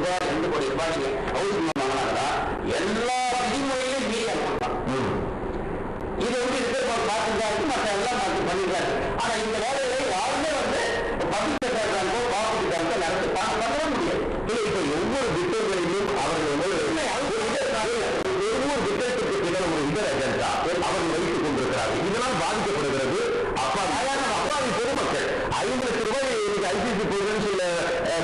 ரூபாய் 2 கோடி ரூபாய் நீங்க ஹவுசிங் வாங்கினாங்கன்னா எல்லா விதிமுறையிலும் மீறி கொடுப்பாங்க. இது வந்து ரிசர்வ் பார்த்துருக்காரு, மற்ற எல்லாம் பண்ணிருக்காரு. ஆனா இந்த வேலைகளை யாருமே வந்து பப்ளிக் செக்டர்காரோ காப்பீட்டு பேங்கோ நடத்தி பண்ண முடியாது. இப்ப ஒவ்வொரு திட்டங்களிலும் அவர்கள் ஒவ்வொரு திட்டத்திற்கு பின்னர் ஒரு இதர அஜெண்டா அவர்கள் வைத்துக் கொண்டிருக்கிறார்கள். இதனால் பாதிக்கப்படுகிறது அப்பாவி பொதுமக்கள். 5 லட்சம் ரூபாய் ஐசிசி போகுதுன்னு சொல்ல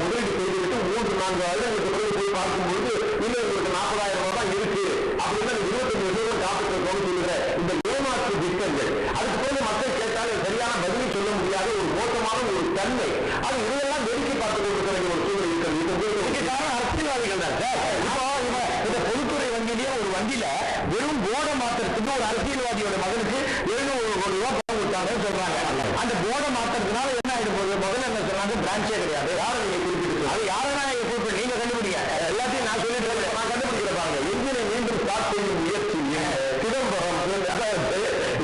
முதலீடு செய்துவிட்டு 3-4 வருடங்களுக்கு பிறகு போய் பார்க்கும்போது இன்னும் உங்களுக்கு 40,000 ரூபாய் தான் இருக்கு அப்படின்னா 25 வருஷம் காப்பீட்டு சொல்லுகிற இந்த ஏமாற்று திட்டங்கள், அதுக்கு பிறகு மக்கள் கேட்டால் சரியான பதிலை சொல்ல முடியாத ஒரு மோசமான ஒரு தன்மை, அது இதெல்லாம் வேடிக்கை பார்த்துக் கொண்டிருக்கிற ஒரு சூழ்நிலை இருக்கிறது. காரணம் அரசியல்வாதிகள் தான் சார். இப்போ இந்த பொதுத்துறை வங்கியிலேயே ஒரு வங்கியில வெறும் போர்டை மாத்திரத்துக்கு ஒரு அரசியல்வாதியோட மகனுக்கு 700 கோடி ரூபாய் பணம் கொடுத்தாங்கன்னு சொல்றாங்க. அந்த போர்டை மாத்திரத்தினால என்ன ஆயிடும் போது முதல்ல என்ன சொன்னாங்க, பிரான்ச்சே கிடையாது. யாரும் நீங்க குறிப்பிட்டு அது யாரும் குறிப்பிட்டு நீங்க கண்டுபிடிங்க, எல்லாத்தையும் நான் சொல்லிட்டு நான் கண்டுபிடிக்கிறப்பாங்க. எஞ்சினை மீண்டும் ஸ்டார்ட் செய்யும் முயற்சி சிதம்பரம்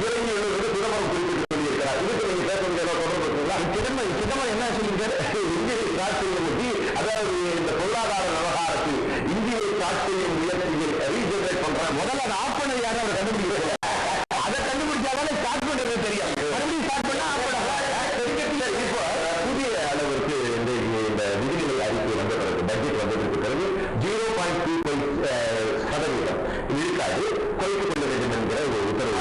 இறங்கி எழுதுவது சிதம்பரம் குறிப்பிட்டு சொல்லியிருக்கிறார். இதுக்கு நீங்க பேசுறது தொடர்பு சிதம்பரம் என்ன சொல்லியிருக்காரு, இந்தியை ஸ்டார்ட் செய்ய முயற்சி, அதாவது இந்த பொருளாதார விவகாரத்தில் இந்தியை ஸ்டார்ட் செய்யும் முயற்சியை ரீஜெனரேட் பண்ற முதல்ல அதை ஆஃப் பண்ணது யாரும் அவர் கண்டுபிடிக்கிறார். அதை கண்டுபிடிச்சாலே ஸ்டார்ட் பண்றது தெரியும். மறுபடியும் ஸ்டார்ட் பண்ணா இப்போ புதிய அளவிற்கு இந்த நிதிநிலை அறிக்கை வந்த பிறகு பட்ஜெட் வந்ததற்கு பிறகு 0.25% இருக்காது, குறைத்துக் கொள்ள வேண்டும் என்கிற ஒரு உத்தரவு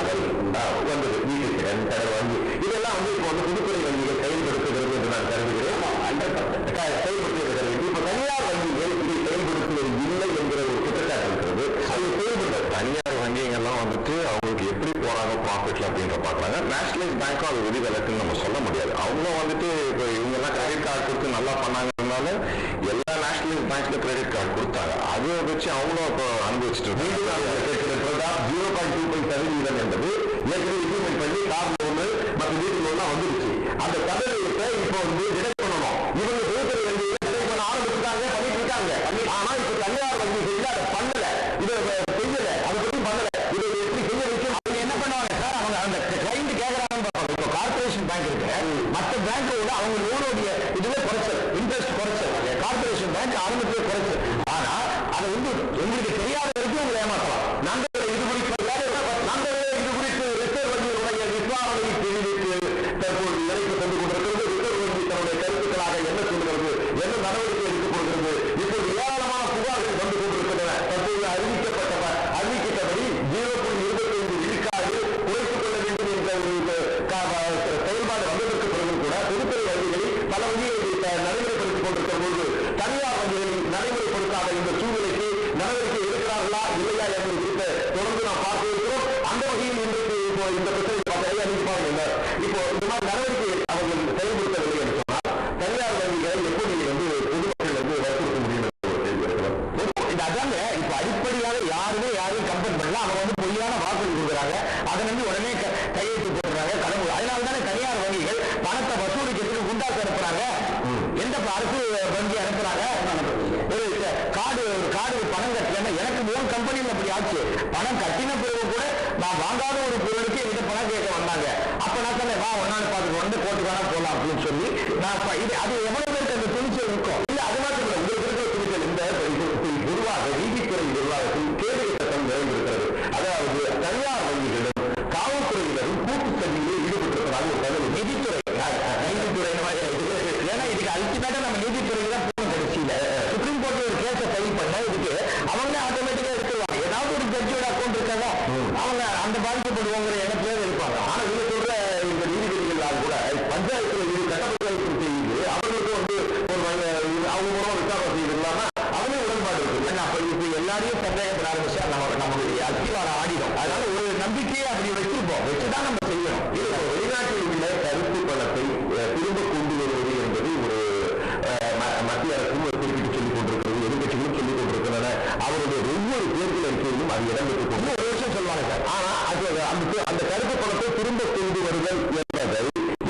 வந்தது. வீட்டுத்திறன் கடை வங்கி இதெல்லாம் வந்து இப்போ வந்து பொதுத்துறை வங்கிகள் செயல்படுத்துகிறது என்று நான் கருதுகிறேன். செயல்படுத்துகிறது. இப்ப தனியார் வங்கிகள் இதை செயல்படுத்துவது இல்லை என்கிற ஒரு குற்றச்சாட்டு இருக்கிறது. அது செயல்படுத்த தனியார் வங்கிகள்லாம் வந்துட்டு அவங்களுக்கு எப்படி போறாங்க ப்ராஃபிட்ல அப்படின்ற பாக்குறாங்க. நேஷனலைஸ் பேங்க்கும் அது விதிவிலக்குன்னு நம்ம சொல்ல முடியாது. அவங்களும் வந்துட்டு இப்போ இவங்க எல்லாம் கிரெடிட் கார்டு கொடுத்து நல்லா பண்ணாங்கனால எல்லா நேஷனலைஸ் பேங்க்ல கிரெடிட் கார்டு கொடுத்தாங்க. அதை வச்சு அவங்களும் இப்போ அனுபவிச்சுட்டு 0.25% என்பது ஏற்கனவே இம்ப்ளிமெண்ட் பண்ணி கார் லோனு மற்ற வீட்டு லோன்லாம் வந்துருச்சு. அந்த சதவீதத்தை இப்போ வந்து டிடெக்ட் பண்ணணும். இவங்க பொதுத்துறை வங்கியை டிடெக்ட் பண்ண ஆரம்பிச்சுட்டாங்க, பண்ணிட்டு இருக்காங்க. ஆனா இப்ப தனியார் வங்கி செய்யல, அதை பண்ணல, இதை செய்யல, அதை பத்தி பண்ணல. இதை எப்படி செய்ய வைக்கும்? அவங்க என்ன பண்ணுவாங்க சார், அவங்க அந்த கிளைண்ட் கேட்கறாங்கன்னு பார்ப்பாங்க. இப்போ கார்பரேஷன் பேங்க் இருக்கு, மற்ற பேங்கோட அவங்க லோனுடைய இதுவே குறைச்சல், இன்ட்ரெஸ்ட் குறைச்சல். கார்பரேஷன் பேங்க் ஆரம்பத்திலே குறைச்சல். ஆனா அதை வந்து உங்களுக்கு தெரியாத வரைக்கும் உங்களை ஏமாற்றலாம். நாங்கள் இது குறித்து ரிசர்வ் வங்கியுடைய விசாரணை தெரிவித்து தற்போது நிலைக்கு கொண்டு கொண்டிருக்கிறது. ரிசர்வ் வங்கி தன்னுடைய கருத்துக்களாக என்ன சொல்கிறது, என்ன நடவடிக்கை எடுத்துக் கொள்கிறது. இப்போது ஏராளமான புகார்கள் வந்து கொண்டிருக்கின்றன. தற்போது அறிவிக்கப்பட்டபடி 0.25 விழுக்காடு குறைத்துக் கொள்ள வேண்டும் என்ற ஒரு செயல்பாடு வந்ததற்கு பிறகு கூட பொதுத்துறை வங்கிகளில் பல வங்கிகளை நடைமுறைப்படுத்திக் கொண்டிருக்கிற போது தனியார் வங்கிகளில் நடைமுறைப்படுத்தாத இந்த சூழ்நிலைக்கு நடவடிக்கை எடுக்கிறார்களா இல்லையா என்பது குறித்து தொடர்ந்து நாம் பார்க்க இருக்கிறோம். அந்த வகையில் இன்றைக்கு இப்போ இந்த பிரச்சனை பாருங்க, இப்போ இந்த மாதிரி நடவடிக்கை அவர்கள் செயல்படுத்தவில்லை என்று சொன்னால் தனியார் வங்கிகளை எப்படி வந்து பொதுமக்கள் வந்து வற்புறுத்த முடியும்? அதாங்க இப்ப அடிப்படையாக யாருமே யாரையும் கம்பேர் பண்ணல. அவங்க வந்து பொய்யான வாக்குறுதி கொடுக்குறாங்க, அதை நம்பி உடனே கையெழுத்து போடுறாங்க, கடவுள். அதனால தானே தனியார் வங்கிகள் பணத்தை வசூலிக்கிறதுக்கு குண்டாசு அனுப்புறாங்க. எந்த அரசு வங்கி அனுப்புறாங்க? ஒரு கார்டு பணம் கட்டலன்னா எனக்கு 3 கம்பெனியில் அப்படி ஆச்சு. பணம் கட்டின பிறகு கூட நான் வாங்காத ஒரு பொருளுக்கு என்கிட்ட பணம் கேட்க வந்தாங்க. அப்ப நான் சொன்னேன், வா ஒன்னாலும் பார்த்துட்டு வந்து கோட்டுக்கான போகலாம் அப்படின்னு சொல்லி நான் அது எவ்வளவு பேருக்கு அந்த துணிச்சல் இருக்கும் இல்ல? அது மாதிரி உங்களுக்கு இருக்கிற துணிச்சல் இந்த பொதுவாக நீதித்துறை நிர்வாகத்தில் கேள்வி சட்டம் நிறைந்திருக்கிறது. அதாவது தனியார் வங்கிகளும் காவல்துறையினரும் கூட்டு சதியில் ஈடுபட்டிருக்கிறாங்க. ஒரு தகவல் நீதித்துறை ஏன்னா இதுக்கு அல்டிமேட்டா நம்ம நீதித்துறையில தான் போகணும். கடைசியில சுப்ரீம் கோர்ட்ல ஒரு கேஸை ஃபைல் பண்ண இதுக்கு அவங்க ஆட்டோமேட்டிக்கா எடுத்துருவாங்க. ஏதாவது ஒரு ஜட்ஜோட அக்கௌண்ட் இருக்காங்க, அவங்க அந்த பாதிக்கப்படுவோங்கிற எண்ணத்துல இருப்பாங்க. ஆனா இவங்க சொல்ற இந்த நீதிபதிகளால் கூட பஞ்சாயத்துல இது கட்டப்பஞ்சாயத்து செய்து அவங்களுக்கு வந்து ஒரு அவங்க மூலம் விசாரணை செய்து இல்லாம அவங்களே உடன்பாடு இருக்கு. அப்ப இப்ப எல்லாரையும் சந்தேகப்பட ஆரம்பிச்சா நம்மளுடைய அத்திவார ஆடிடும். அதனால ஒரு நம்பிக்கையை அப்படி வச்சிருப்போம், வச்சுதான் நம்ம செய்யணும். வெளிநாட்டில் உள்ள கருத்து பணத்தை திரும்ப கொண்டு வருவது என்பது ஒரு மத்திய அரசும் குறிப்பிட்டு சொல்லிக் கொண்டிருக்கிறது, எதிர்கட்சிகளும் சொல்லிக் கொண்டிருக்கின்றன. அவருடைய ஒவ்வொரு தேர்தல் அறிக்கையிலும் அது இடம்பெற்றுக் கொண்டு ஒரு விஷயம் சொல்லுவாங்க சார். ஆனா அது அந்த கருத்து பணத்தை திரும்ப கொண்டு வருதல் என்பதை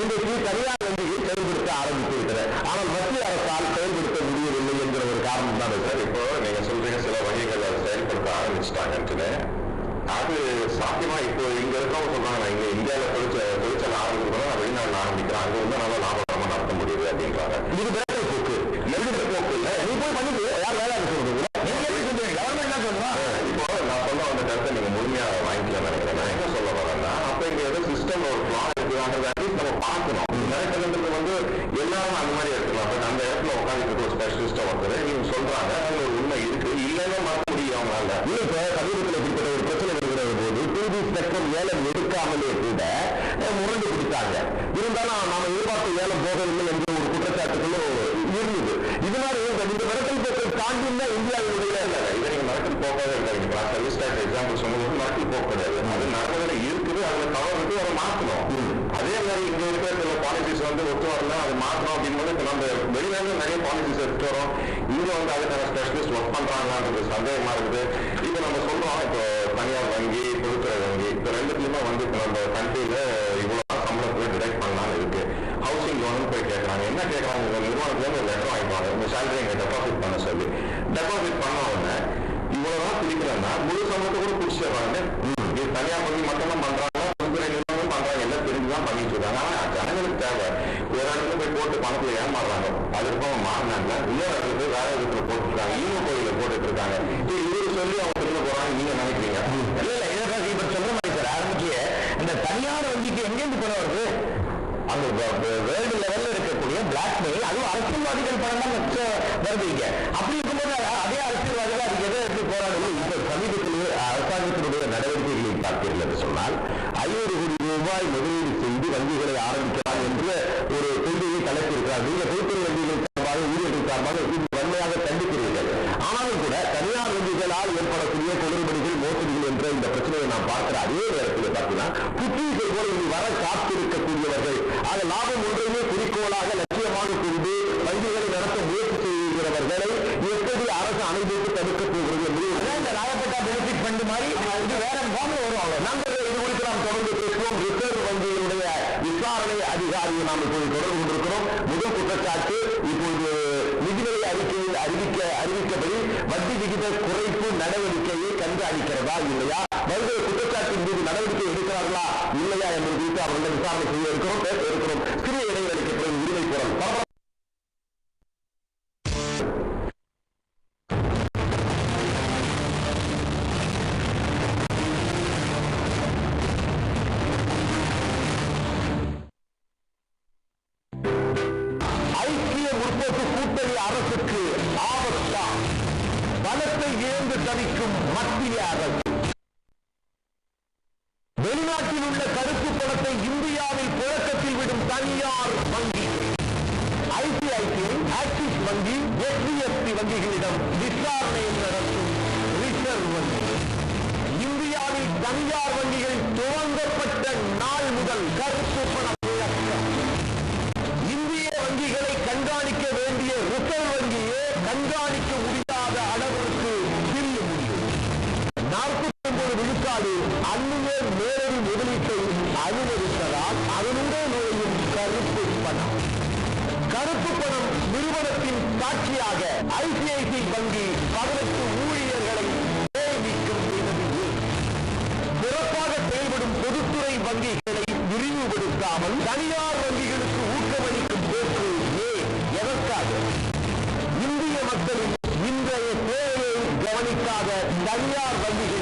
இன்றைக்கு தனியார் வங்கியில் செயல்படுத்த ஆரம்பித்து விட்டன. ஆனால் மத்திய அரசால் செயல்படுத்த முடியவில்லை என்கிற ஒரு காரணம் தான் சார். இப்போ நீங்க சொல்றீங்க சில வங்கிகள் அதை செயல்படுத்த ஆரம்பிச்சுட்டாங்கன்னு. அது சாத்தியமா இப்போ இங்க இருக்கவங்க சொல்றாங்க, இங்க இந்தியாவில தொழிற்சாலை ஆரம்பிக்கிறோம், வெளிநாட்டில் ஆரம்பிக்கிறோம், அங்க வந்து நல்லா லாபகரமா நடத்த முடியுது அப்படின்றாங்க. இது விரட்டல் போக்கு, நெருங்கிற போக்கு. நீ போய் பண்ணிட்டு யார் வேலை சொல்றது நீங்க எப்படி சொல்றீங்க கவர்மெண்ட் என்ன சொல்லணும் இப்போ நான் சொல்ல வந்த கருத்தை நீங்க முழுமையா வாங்கிக்கலாம் நினைக்கிறேன் நான் என்ன சொல்ல வரேன்னா அப்ப இங்க ஏதோ சிஸ்டம் ஒரு பிளான் இருக்குதான்றது நம்ம பார்க்கணும் நடக்கிறது வந்து எல்லாரும் அந்த மாதிரி எடுத்துக்கலாம் பட் அந்த இடத்துல உட்காந்துட்டு ஒரு ஸ்பெஷலிஸ்டா ஒருத்தர் நீங்க சொல்றாங்க அது ஒரு உண்மை இருக்கு இல்லைன்னா மாற்ற முடியும் அவங்களால இல்ல இப்ப சமீபத்தில் இப்படிப்பட்ட ஒரு பிரச்சனை இருக்கிற போது டூபி ஸ்பெக்ட்ரம் ஏலம் எடுக்காமலே கூட முரண்டு பிடித்தாங்க இருந்தாலும் நாம எதிர்பார்த்த ஏலம் போகவில்லை என்ற ஒரு குற்றச்சாட்டுகளும் இருந்தது இதனால இந்த மிரட்டல் போக்கை தாண்டி தான் இந்தியாவுடைய இதை நீங்க மிரட்டல் போக்காக இருக்காங்க சர்வீஸ் டேக்ஸ் எக்ஸாம்பிள் சொன்னது மிரட்டல் போக்க கிடையாது அது நடைமுறை இருக்குது அதுல தவறு அதை மாற்றணும் அதே மாதிரி இங்க இருக்கிற சில பாலிசிஸ் வந்து ஒத்து வரலாம் அதை மாற்றணும் அப்படின்னு இப்ப நம்ம வெளிநாடு நிறைய பாலிசிஸ் எடுத்துட்டு வரோம் இங்க வந்து அதுக்கான ஸ்பெஷலிஸ்ட் ஒர்க் பண்றாங்கன்றது சந்தேகமா இருக்குது இப்ப நம்ம சொல்றோம் இப்போ தனியார் வங்கி பொதுத்துறை வங்கி இப்ப ரெண்டுத்துலயுமே வந்து இப்ப நம்ம கண்ட்ரியில இவ்வளவு சம்பளத்துல டிடெக்ட் பண்ணலாம்னு இருக்கு ஹவுசிங் லோன் போய் கேட்கறாங்க என்ன கேட்கறாங்க இந்த நிறுவனத்துல ஒரு லெட்டர் வாங்கிப்பாங்க உங்க சேலரி எங்க டெபாசிட் பண்ண சொல்லி டெபாசிட் பண்ண உடனே இவ்வளவுதான் பிடிக்கிறேன்னா முழு சம்பளத்தை கூட பிடிச்சிடுறாங்க இது தனியார் வங்கி மட்டும் தான் பண்றாங்க பொதுத்துறை நிறுவனம் பண்றாங்க எல்லாம் தெரிஞ்சுதான் பண்ணிட்டு இருக்காங்க ஆனா ஜனங்களுக்கு தேவை ஒரு இடத்துல போய் போட்டு பணத்துல ஏமாறுறாங்க அதுக்கு மாறினாங்க இன்னொரு இடத்துல வேற இடத்துல போட்டுருக்காங்க இன்னும் கோயில போட்டுட்டு இருக்காங்க இவரு சொல்லி அவங்க திரும்ப போறாங்க நீங்க நினைக்கிறீங்க இல்ல இல்ல இதை இப்ப சொல்ற மாதிரி சார் ஆரம்பிச்சு இந்த தனியார் வங்கிக்கு எங்கேருந்து பணம் வருது அந்த வேர்ல்டு லெவல்ல இருக்கக்கூடிய பிளாக்மெயில் அதுவும் அரசியல்வாதிகள் பணம் தான் வருதுங்க அப்படி இருக்கும்போது அதே அரசியல்வாதிகள் அதுக்கு எதை எடுத்து போராடுவது இப்ப சமீபத்திலேயே அரசாங்கத்தினுடைய நடவடிக்கைகளை பார்த்தீர்கள் என்று சொன்னால் 500 கோடி ரூபாய் முதலீடு செய்து வங்கிகளை ஆரம்பிக்கலாம் என்று ஒரு கொள்கையை கலப்பிருக்கிறார் நீங்க பொதுத்துறை வங்கிகள் சார்பாக ஊழியர்கள் சார்பாக இது வன்மையாக கண்டிக்கிறீர்கள் ஆனாலும் கூட தனியார் வங்கிகளால் ஏற்படக்கூடிய குளறுபடிகள் மோசடிகள் என்ற இந்த பிரச்சனையை நாம் பார்க்கிற அதே நேரத்தில் பார்த்தீங்கன்னா புத்தீசை போல இனி வர காத்திருக்கக்கூடியவர்கள் ஆக லாபம் ஒன்றையே குறிக்கோளாக லட்சியமாக கொண்டு வங்கிகளை நடத்த முயற்சி செய்கிறவர்களை எப்படி அரசு அனுமதித்து தடுக்க போகிறது என்று இந்த ராயப்பேட்டா பெனிஃபிட் ஃபண்ட் மாதிரி இது வேற ஃபார்ம்ல வரும் நாங்கள் இது குறித்து நாம் தொடர்ந்து பேசுவோம் ரிசர்வ் வங்கியினுடைய விசாரணை அதிகாரியை நாம் இப்போது தொடர்பு கொண்டிருக்கிறோம் முதல் குற்றச்சாட்டு இப்போது நிதிநிலை அறிக்கையில் அறிவிக்கப்படி வட்டி விகித குறைப்பு நடவடிக்கையை கண்காணிக்கிறதா இல்லையா வருகிற குற்றச்சாட்டின் மீது நடவடிக்கை எடுக்கிறார்களா இல்லையா என்பது குறித்து அவர்கள் விசாரணை செய்ய இருக்கிறோம் பேச இருக்கிறோம் சிறிய இடைவெளிக்கு பிறகு உரிமை குரல் ஐக்கிய முற்போக்கு கூட்டணி அரசுக்கு ஆபத்தா பலத்தை இழந்து தவிக்கும் மத்திய அரசு வெளிநாட்டில் உள்ள கருப்பு பணத்தை இந்தியாவில் புழக்கத்தில் விடும் தனியார் வங்கி ஐசிஐசிஐ ஆக்சிஸ் வங்கி HDFC வங்கிகளிடம் விசாரணை நடத்தும் ரிசர்வ் வங்கி இந்தியாவில் தனியார் வங்கிகள் துவங்கப்பட்ட நாள் முதல் கருப்பு பண புழக்கம் இந்திய வங்கிகளை கண்காணிக்க வேண்டிய ரிசர்வ் வங்கியே கண்காணிக்க முடியாத அளவிற்கு சிறிய முடியும் 49 விழுக்காடு அந்நிய நேரடி முதலீட்டை அனுமதித்ததால் அதனுடைய நுழையும் கருப்பு பணம் நிறுவனத்தின் சாட்சியாக ஐசிஐசிஐ வங்கி 18 ஊழியர்களை நீக்கம் செய்தது சிறப்பாக செயல்படும் பொதுத்துறை வங்கிகளை விரிவுபடுத்தாமல் தனியார் வங்கிகளுக்கு ஊக்கமளிக்கும் போக்கு எதற்காக இந்திய மக்களின் இன்றைய தேவையை கவனிக்காத தனியார் வங்கிகள்